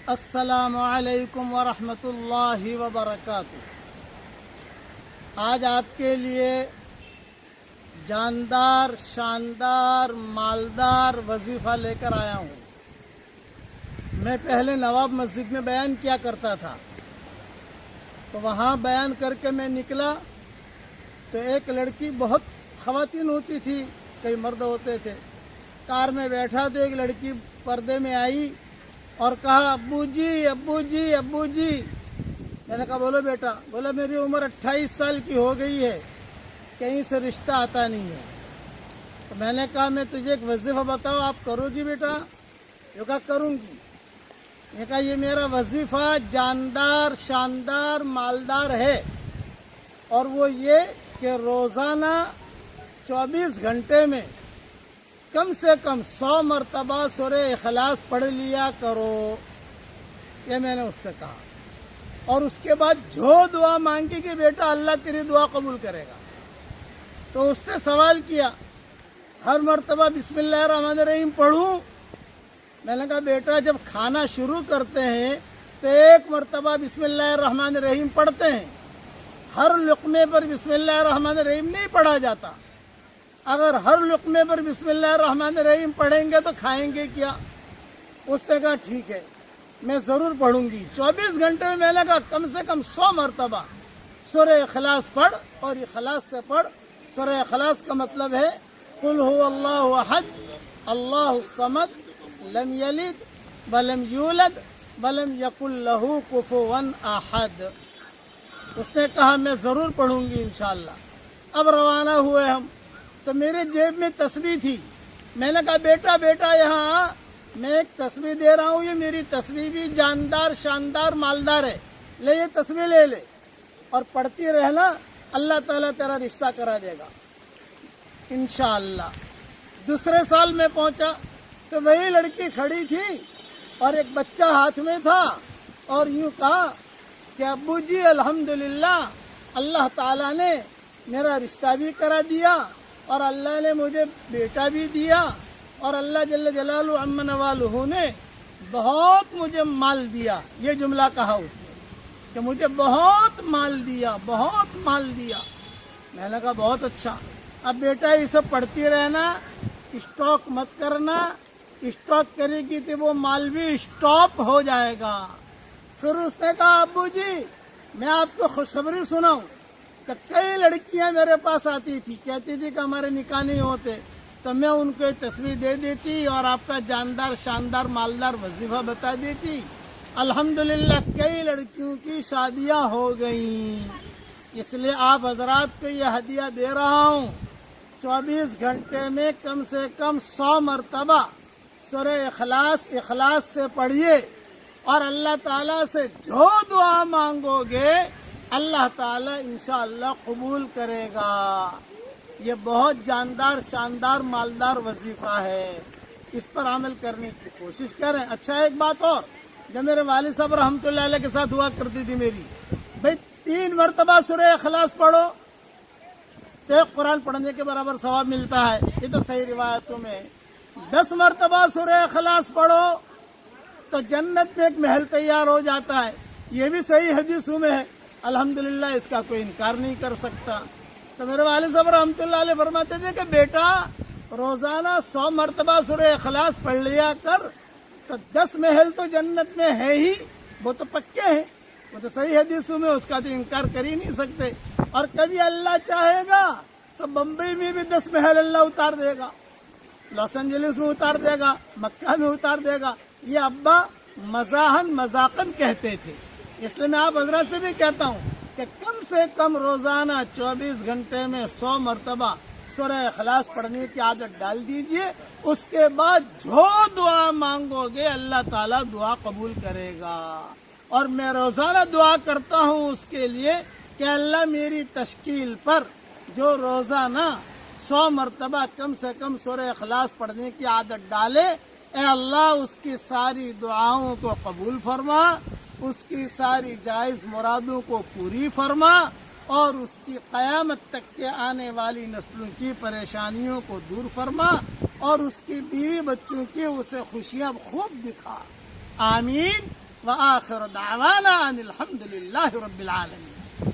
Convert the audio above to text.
السلام علیکم ورحمۃ اللہ وبرکاتہ۔ آج آپ کے لیے جاندار، شاندار، مالدار وظیفہ لے کر آیا ہوں۔ میں پہلے نواب مسجد میں بیان کیا کرتا تھا، تو وہاں بیان کر کے میں نکلا تو ایک لڑکی، بہت خواتین ہوتی تھی، کئی مرد ہوتے تھے، کار میں بیٹھا تو ایک لڑکی پردے میں آئی اور کہا ابو جی ابو جی ابو جی۔ میں نے کہا بولو بیٹا۔ بولا میری عمر 28 سال کی ہو گئی ہے، کہیں سے رشتہ آتا نہیں ہے۔ تو میں نے کہا میں تجھے ایک وظیفہ بتاؤ، آپ کرو گی بیٹا؟ یہ کہا کروں گی۔ میں کہا یہ میرا وظیفہ جاندار، شاندار، مالدار ہے، اور وہ یہ کہ روزانہ 24 گھنٹے میں کم سے کم 100 مرتبہ سورہ اخلاص پڑھ لیا کرو۔ یہ میں نے اس سے کہا، اور اس کے بعد جو دعا مانگی کہ بیٹا اللہ تیری دعا قبول کرے گا۔ تو اس نے سوال کیا ہر مرتبہ بسم اللہ الرحمن الرحیم پڑھوں؟ میں نے کہا بیٹا جب کھانا شروع کرتے ہیں تو ایک مرتبہ بسم اللہ الرحمن الرحیم پڑھتے ہیں، ہر لقمے پر بسم اللہ الرحمن الرحیم نہیں پڑھا جاتا۔ اگر ہر لقمے پر بسم اللہ الرحمن الرحیم پڑھیں گے تو کھائیں گے کیا؟ اس نے کہا ٹھیک ہے میں ضرور پڑھوں گی۔ 24 گھنٹے میں نے کہا کم سے کم 100 مرتبہ سورہ اخلاص پڑھ، اور اخلاص سے پڑھ۔ سورہ اخلاص کا مطلب ہے قل هو اللہ احد اللہ الصمد لم یلد ولم یولد ولم یکن لہ کفوا احد۔ اس نے کہا میں ضرور پڑھوں گی انشاءاللہ۔ اب روانہ ہوئے ہم، تو میرے جیب میں تسبیح تھی۔ میں نے کہا بیٹا بیٹا یہاں آ، میں ایک تسبیح دے رہا ہوں، یہ میری تسبیح بھی جاندار، شاندار، مالدار ہے، لے یہ تسبیح لے لے اور پڑھتی رہنا، اللہ تعالیٰ تیرا رشتہ کرا دے گا انشاءاللہ۔ دوسرے سال میں پہنچا تو وہی لڑکی کھڑی تھی اور ایک بچہ ہاتھ میں تھا، اور یوں کہا کہ ابو جی الحمدللہ اللہ تعالیٰ نے میرا رشتہ بھی کرا دیا، اور اللہ نے مجھے بیٹا بھی دیا، اور اللہ جل جلالہ عم نوالہ نے بہت مجھے مال دیا۔ یہ جملہ کہا اس نے کہ مجھے بہت مال دیا، بہت مال دیا۔ میں نے کہا بہت اچھا، اب بیٹا یہ سب پڑھتی رہنا، اسٹاک مت کرنا، اسٹاک کرے گی تو وہ مال بھی اسٹاپ ہو جائے گا۔ پھر اس نے کہا ابو جی میں آپ کو خوشخبری سناؤں کہ کئی لڑکیاں میرے پاس آتی تھی، کہتی تھی کہ ہمارے نکاح نہیں ہوتے، تو میں ان کو تسبیح دے دیتی اور آپ کا جاندار، شاندار، مالدار وظیفہ بتا دیتی۔ الحمدللہ کئی لڑکیوں کی شادیاں ہو گئیں۔ اس لیے آپ حضرات کو یہ ہدیہ دے رہا ہوں، 24 گھنٹے میں کم سے کم 100 مرتبہ سورہ اخلاص سے پڑھیے، اور اللہ تعالیٰ سے جو دعا مانگو گے اللہ تعالیٰ انشاءاللہ قبول کرے گا۔ یہ بہت جاندار، شاندار، مالدار وظیفہ ہے، اس پر عمل کرنے کی کوشش کریں۔ اچھا ایک بات اور، جب میرے والد صاحب رحمۃ اللہ علیہ کے ساتھ ہوا کرتی تھی میری، بھائی 3 مرتبہ سورہ اخلاص پڑھو تو ایک قرآن پڑھنے کے برابر ثواب ملتا ہے، یہ تو صحیح روایتوں میں ہے۔ 10 مرتبہ سورہ اخلاص پڑھو تو جنت میں ایک محل تیار ہو جاتا ہے، یہ بھی صحیح حدیثوں میں ہے۔ الحمدللہ اس کا کوئی انکار نہیں کر سکتا۔ تو میرے والد صاحب رحمۃ اللہ علیہ فرماتے تھے کہ بیٹا روزانہ 100 مرتبہ سورہ اخلاص پڑھ لیا کر، تو 10 محل تو جنت میں ہے ہی، وہ تو پکے ہیں، وہ تو صحیح حدیثوں میں، اس کا تو انکار کر ہی نہیں سکتے۔ اور کبھی اللہ چاہے گا تو بمبئی میں بھی 10 محل اللہ اتار دے گا، لاس اینجلس میں اتار دے گا، مکہ میں اتار دے گا۔ یہ ابا مزاحن کہتے تھے، اس لیے میں آپ حضرات سے بھی کہتا ہوں کہ کم سے کم روزانہ 24 گھنٹے میں 100 مرتبہ سورہ اخلاص پڑھنے کی عادت ڈال دیجئے۔ اس کے بعد جو دعا مانگو گے اللہ تعالیٰ دعا قبول کرے گا۔ اور میں روزانہ دعا کرتا ہوں اس کے لیے کہ اللہ میری تشکیل پر جو روزانہ 100 مرتبہ کم سے کم سورہ اخلاص پڑھنے کی عادت ڈالے، اے اللہ اس کی ساری دعاؤں کو قبول فرما، اس کی ساری جائز مرادوں کو پوری فرما، اور اس کی قیامت تک کے آنے والی نسلوں کی پریشانیوں کو دور فرما، اور اس کی بیوی بچوں کی اسے خوشیاں خوب دکھا۔ آمین وآخر دعوانا ان الحمد للہ رب العالمین.